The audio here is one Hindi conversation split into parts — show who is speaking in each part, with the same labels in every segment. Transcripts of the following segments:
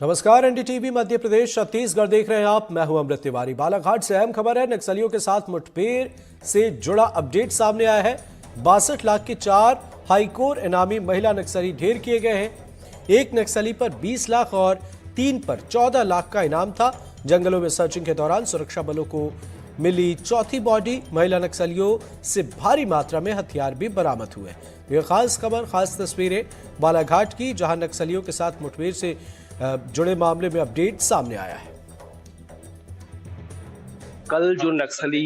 Speaker 1: नमस्कार, एनडीटीवी मध्य प्रदेश छत्तीसगढ़ देख रहे हैं आप। मैं हूं अमृत तिवारी। बालाघाट से अहम खबर है। नक्सलियों के साथ मुठभेड़ से जुड़ा अपडेट सामने आया है। 62 लाख के 4 हाईकोर इनामी महिला नक्सली ढेर किए गए हैं। एक नक्सली पर 20 लाख और 3 पर 14 लाख का इनाम था। जंगलों में सर्चिंग के दौरान सुरक्षा बलों को मिली चौथी बॉडी। महिला नक्सलियों से भारी मात्रा में हथियार भी बरामद हुए। ये खास खबर, खास तस्वीरें बालाघाट की, जहां नक्सलियों के साथ मुठभेड़ से जुड़े मामले में अपडेट सामने आया है।
Speaker 2: कल जो नक्सली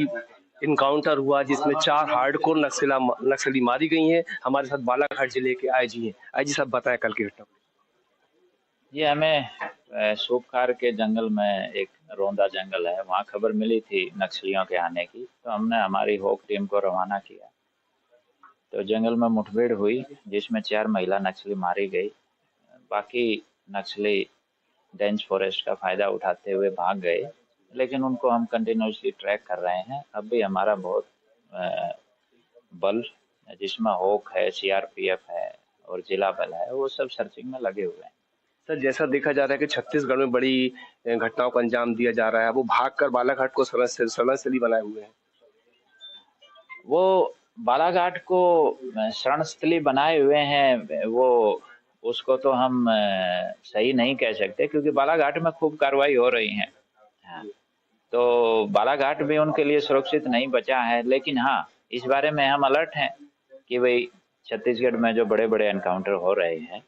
Speaker 2: इनकाउंटर हुआ जिसमें 4 हार्डकोर नक्सली मारी गई हैं, हमारे साथ बालाघाट जिले के आईजी हैं। आईजी साहब, बताएं कल की घटना।
Speaker 3: ये हमें सूपखार के जंगल में, एक रोंदा जंगल है, वहाँ खबर मिली थी नक्सलियों के आने की। तो हमने हमारी होक टीम को रवाना किया। तो जंगल में मुठभेड़ हुई जिसमें 4 महिला नक्सली मारी गई। बाकी नक्सली डेंस फॉरेस्ट का फायदा उठाते हुए भाग गए, लेकिन उनको हम कंटिन्यूसली ट्रैक कर रहे हैं। अब भी हमारा बहुत बल, जिसमें होक है, सीआरपीएफ है और जिला बल है, वो सब सर्चिंग में लगे हुए हैं।
Speaker 2: सर, जैसा देखा जा रहा है कि छत्तीसगढ़ में बड़ी घटनाओं को अंजाम दिया जा रहा है, वो भागकर बालाघाट को शरणस्थली बनाए हुए हैं।
Speaker 3: वो बालाघाट को शरणस्थली बनाए हुए हैं, वो उसको तो हम सही नहीं कह सकते, क्योंकि बालाघाट में खूब कार्रवाई हो रही है। हाँ, तो बालाघाट भी उनके लिए सुरक्षित नहीं बचा है। लेकिन हाँ, इस बारे में हम अलर्ट हैं कि भाई छत्तीसगढ़ में जो बड़े बड़े एनकाउंटर हो रहे हैं,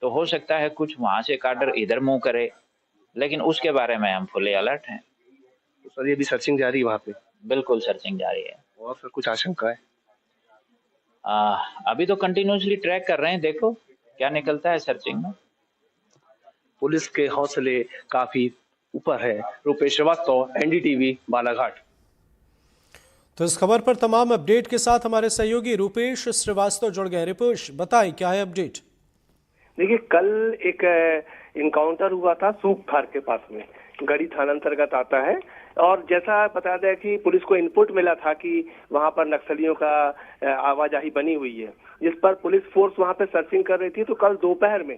Speaker 3: तो हो सकता है कुछ वहां से काडर इधर मुंह करे, लेकिन उसके बारे में हम फुली अलर्ट हैं।
Speaker 2: तो सर, ये भी सर्चिंग जारी है वहाँ पे?
Speaker 3: बिल्कुल सर्चिंग जारी है।
Speaker 2: और फिर कुछ आशंका है?
Speaker 3: अभी तो कंटिन्यूसली ट्रैक कर रहे हैं, देखो क्या निकलता है सर्चिंग में।
Speaker 2: पुलिस के हौसले काफी ऊपर है। रुपेश श्रीवास्तव, एनडीटीवी, बालाघाट।
Speaker 1: तो इस खबर पर तमाम अपडेट के साथ हमारे सहयोगी रुपेश श्रीवास्तव जुड़ गए। रुपेश, बताएं क्या है अपडेट?
Speaker 4: देखिए, कल एक इनकाउंटर हुआ था सूपखार के पास में, गढ़ी थाना अंतर्गत आता है। और जैसा बता दें कि पुलिस को इनपुट मिला था कि वहां पर नक्सलियों का आवाजाही बनी हुई है, जिस पर पुलिस फोर्स वहां पर सर्चिंग कर रही थी। तो कल दोपहर में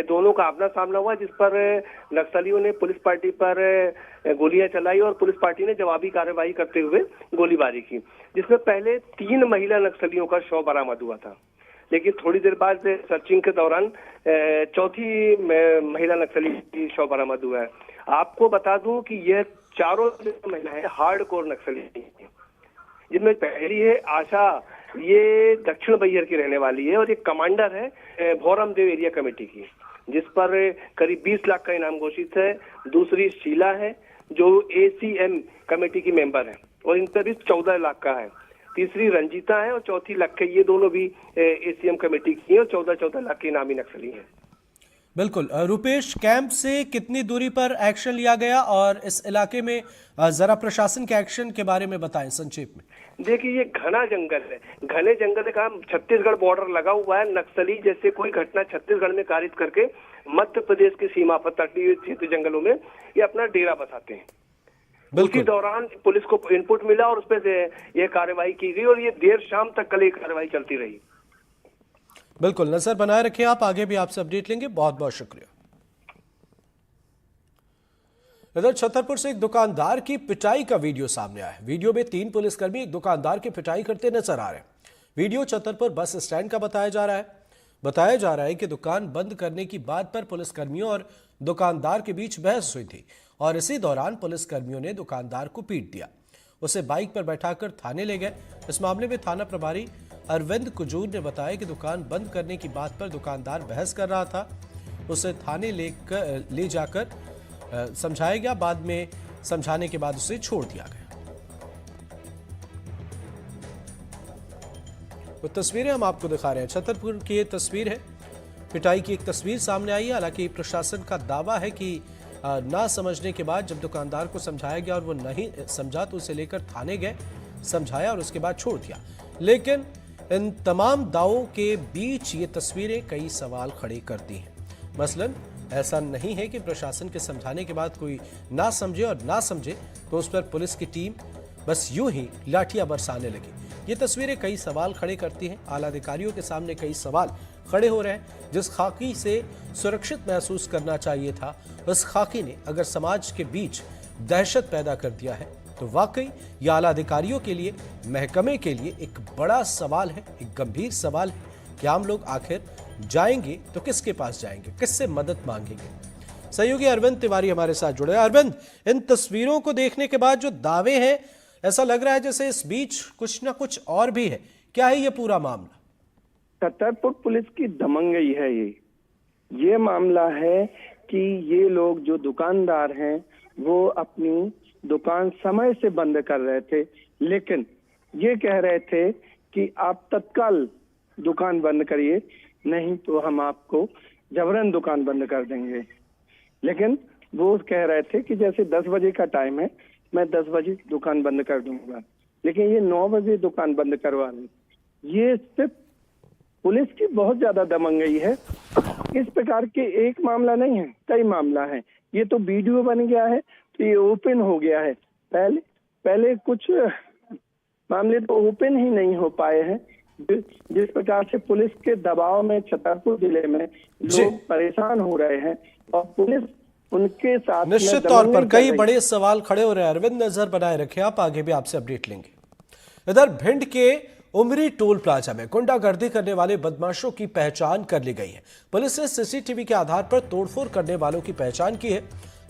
Speaker 4: दोनों का आमना सामना हुआ, जिस पर नक्सलियों ने पुलिस पार्टी पर गोलियां चलाई और पुलिस पार्टी ने जवाबी कार्रवाई करते हुए गोलीबारी की, जिसमें पहले 3 महिला नक्सलियों का शव बरामद हुआ था। लेकिन थोड़ी देर बाद सर्चिंग के दौरान चौथी महिला नक्सली की शव बरामद हुआ है। आपको बता दूं कि यह चारों महिलाएं हार्डकोर नक्सली हैं, जिनमें पहली है आशा, ये दक्षिण बैहर की रहने वाली है और ये कमांडर है भोरम देव एरिया कमेटी की, जिस पर करीब 20 लाख का इनाम घोषित है। दूसरी शीला है, जो एसीएम कमेटी की मेंबर है और इन पर भी 14 लाख का है। तीसरी रंजीता है और चौथी लक्ष्य। ये दोनों भी एसीएम कमेटी की है और 14 लाख के इनामी नक्सली हैं।
Speaker 1: बिल्कुल। रुपेश, कैंप से कितनी दूरी पर एक्शन लिया गया और इस इलाके में जरा प्रशासन के एक्शन के बारे में बताएं संक्षेप में। देखिए,
Speaker 4: ये घना जंगल है, घने जंगल का छत्तीसगढ़ बॉर्डर लगा हुआ है। नक्सली जैसे कोई घटना छत्तीसगढ़ में कारित करके मध्य प्रदेश की सीमा पर तटीय क्षेत्र जंगलों में ये अपना डेरा बसाते हैं। उसी दौरान पुलिस को इनपुट मिला और उस पर यह कार्रवाई की गई और ये देर शाम तक कल ये कार्रवाई चलती रही।
Speaker 1: बिल्कुल, नजर बनाए रखें आप, आगे भी आपसे अपडेट लेंगे। बहुत बहुत शुक्रिया। इधर छतरपुर से एक दुकानदार की पिटाई का वीडियो सामने आया है। वीडियो में 3 पुलिसकर्मी एक दुकानदार की पिटाई करते नजर आ रहे हैं। वीडियो छतरपुर बस स्टैंड का बताया जा रहा है कि दुकान बंद करने की बात पर पुलिसकर्मियों और दुकानदार के बीच बहस हुई थी और इसी दौरान पुलिसकर्मियों ने दुकानदार को पीट दिया। उसे बाइक पर बैठाकर थाने ले गए। इस मामले में थाना प्रभारी अरविंद कुजूर ने बताया कि दुकान बंद करने की बात पर दुकानदार बहस कर रहा था। उसे थाने ले जाकर समझाया गया। बाद में समझाने के बाद उसे छोड़ दिया गया। वो तस्वीरें हम आपको दिखा रहे हैं। छतरपुर की ये तस्वीर है। पिटाई की एक तस्वीर सामने आई है। हालांकि प्रशासन का दावा है कि ना समझने के बाद जब दुकानदार को समझाया गया और वो नहीं समझा तो उसे लेकर थाने गए, समझाया और उसके बाद छोड़ दिया। लेकिन इन तमाम दावों के बीच ये तस्वीरें कई सवाल खड़े करती हैं। मसलन ऐसा नहीं है कि प्रशासन के समझाने के बाद कोई ना समझे और ना समझे तो उस पर पुलिस की टीम बस यूं ही लाठियां बरसाने लगी। ये तस्वीरें कई सवाल खड़े करती हैं। आला अधिकारियों के सामने कई सवाल खड़े हो रहे हैं। जिस खाकी से सुरक्षित महसूस करना चाहिए था, उस खाकी ने अगर समाज के बीच दहशत पैदा कर दिया है तो वाकई ये आला अधिकारियों के लिए, महकमे के लिए एक बड़ा सवाल है, एक गंभीर सवाल है कि आम लोग आखिर जाएंगे तो किसके पास जाएंगे, किससे मदद मांगेंगे। सहयोगी अरविंद तिवारी हमारे साथ जुड़े। अरविंद, इन तस्वीरों को देखने के बाद जो दावे हैं, ऐसा लग रहा है जैसे इस बीच कुछ ना कुछ और भी है। क्या है ये पूरा मामला?
Speaker 5: छतरपुर पुलिस की दमंगई है ये मामला है कि ये लोग जो दुकानदार हैं वो अपनी दुकान समय से बंद कर रहे थे, लेकिन ये कह रहे थे कि आप तत्काल दुकान बंद करिए, नहीं तो हम आपको जबरन दुकान बंद कर देंगे। लेकिन वो कह रहे थे कि जैसे 10 बजे का टाइम है, मैं 10 बजे दुकान बंद कर दूंगा, लेकिन ये 9 बजे दुकान बंद करवा रहे। ये सिर्फ पुलिस की बहुत ज्यादा दमंगई है। इस प्रकार के एक मामला नहीं है, कई मामला है। ये तो वीडियो बन गया है तो ये ओपन हो गया है। पहले कुछ मामले तो ओपन ही नहीं हो पाए हैं। जिस प्रकार से पुलिस के दबाव में छतरपुर जिले में लोग परेशान हो रहे हैं और पुलिस उनके साथ
Speaker 1: निश्चित तौर पर कई बड़े सवाल खड़े हो रहे हैं। अरविंद, नजर बनाए रखे आप, आगे भी आपसे अपडेट लेंगे। इधर भिंड के उमरी टोल प्लाजा में गुंडागर्दी करने वाले बदमाशों की पहचान कर ली गई है। पुलिस ने सीसीटीवी के आधार पर तोड़फोड़ करने वालों की पहचान की है।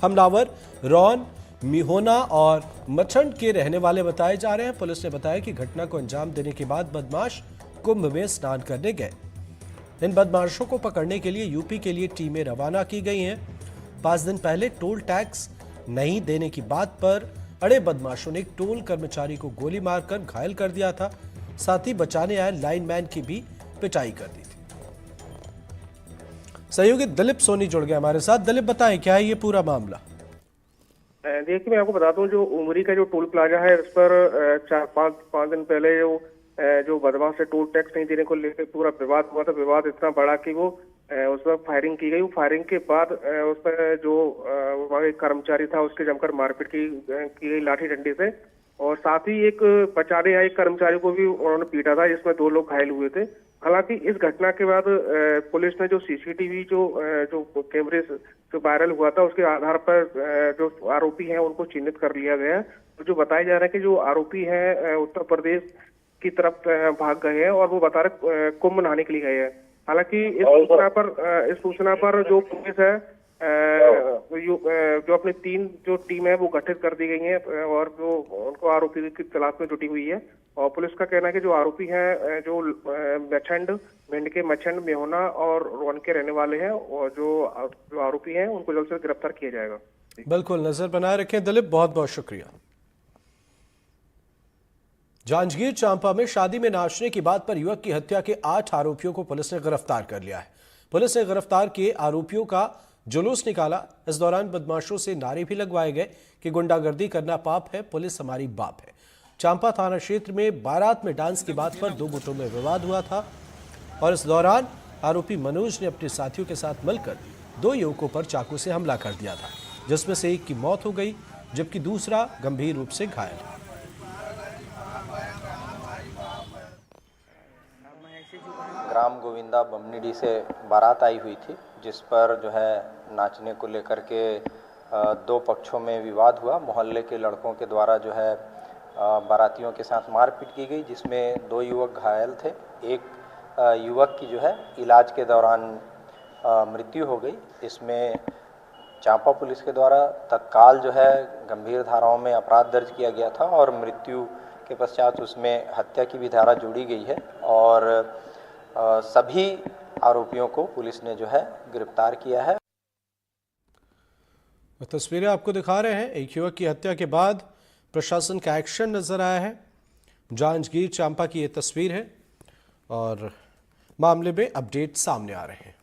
Speaker 1: हमलावर रौन, मिहोना और मछंड के रहने वाले बताए जा रहे हैं। पुलिस ने बताया कि घटना को अंजाम देने के बाद बदमाश कुंभ में स्नान करने गए। इन बदमाशों को पकड़ने के लिए यूपी के लिए टीमें रवाना की गई हैं। 5 दिन पहले टोल टैक्स नहीं देने की बात पर अड़े बदमाशों ने एक टोल कर्मचारी को गोली मारकर घायल कर दिया था। साथ ही बचाने आए लाइनमैन की भी पिटाई कर दी थी। सहयोगी दिलीप सोनी जुड़ गए हमारे साथ। दिलीप, बताएं क्या है ये पूरा मामला?
Speaker 6: देखिए, मैं आपको बता दूं, जो उमरी का जो टोल प्लाजा है, इस पर 4-5 दिन पहले जो बदमाश से टोल टैक्स नहीं देने को लेकर पूरा विवाद हुआ था। विवाद इतना बड़ा कि वो उस पर फायरिंग की गई। फायरिंग के बाद उस पर जो वहाँ एक कर्मचारी था उसके जमकर मारपीट की गई लाठी डंडे से, और साथ ही एक बचाने आए कर्मचारी को भी उन्होंने पीटा था, जिसमें 2 लोग घायल हुए थे। हालांकि इस घटना के बाद पुलिस ने जो सीसीटीवी जो कैमरे जो वायरल हुआ था, उसके आधार पर जो आरोपी हैं उनको चिन्हित कर लिया गया। तो जो बताया जा रहा है कि जो आरोपी हैं उत्तर प्रदेश की तरफ भाग गए हैं और वो बता रहे कुंभ नहाने के लिए गए हैं। हालांकि इस सूचना पर जो पुलिस है जो अपनी 3 जो टीम है वो गठित कर दी गई है और जो उनको आरोपी की तलाश में जुटी हुई है। और पुलिस का कहना है कि जो आरोपी हैं जो मछंड, भिंड के मछंड, मेहोना और रोन के रहने वाले हैं, और जो आरोपी हैं उनको जल्द से गिरफ्तार किया जाएगा।
Speaker 1: बिल्कुल, नजर बनाए रखें दिलीप, बहुत बहुत शुक्रिया। जांजगीर चांपा में शादी में नाचने की बात पर युवक की हत्या के 8 आरोपियों को पुलिस ने गिरफ्तार कर लिया है। पुलिस ने गिरफ्तार किए आरोपियों का जुलूस निकाला। इस दौरान बदमाशों से नारे भी लगवाए गए कि गुंडागर्दी करना पाप है, पुलिस हमारी बाप है। चांपा थाना क्षेत्र में बारात में डांस की बात पर 2 गुटों में विवाद हुआ था और इस दौरान आरोपी मनोज ने अपने साथियों के साथ मिलकर 2 युवकों पर चाकू से हमला कर दिया था, जिसमें से एक की मौत हो गई जबकि दूसरा गंभीर रूप से घायल।
Speaker 7: ग्राम गोविंदा बमनीडी से बारात आई हुई थी, जिस पर जो है नाचने को लेकर के 2 पक्षों में विवाद हुआ। मोहल्ले के लड़कों के द्वारा जो है बारातियों के साथ मारपीट की गई, जिसमें 2 युवक घायल थे। एक युवक की जो है इलाज के दौरान मृत्यु हो गई। इसमें चांपा पुलिस के द्वारा तत्काल जो है गंभीर धाराओं में अपराध दर्ज किया गया था और मृत्यु के पश्चात उसमें हत्या की भी धारा जोड़ी गई है और सभी आरोपियों को पुलिस ने जो है गिरफ्तार किया है।
Speaker 1: तस्वीरें आपको दिखा रहे हैं। एक युवक की हत्या के बाद प्रशासन का एक्शन नजर आया है। जांजगीर चांपा की ये तस्वीर है और मामले में अपडेट सामने आ रहे हैं।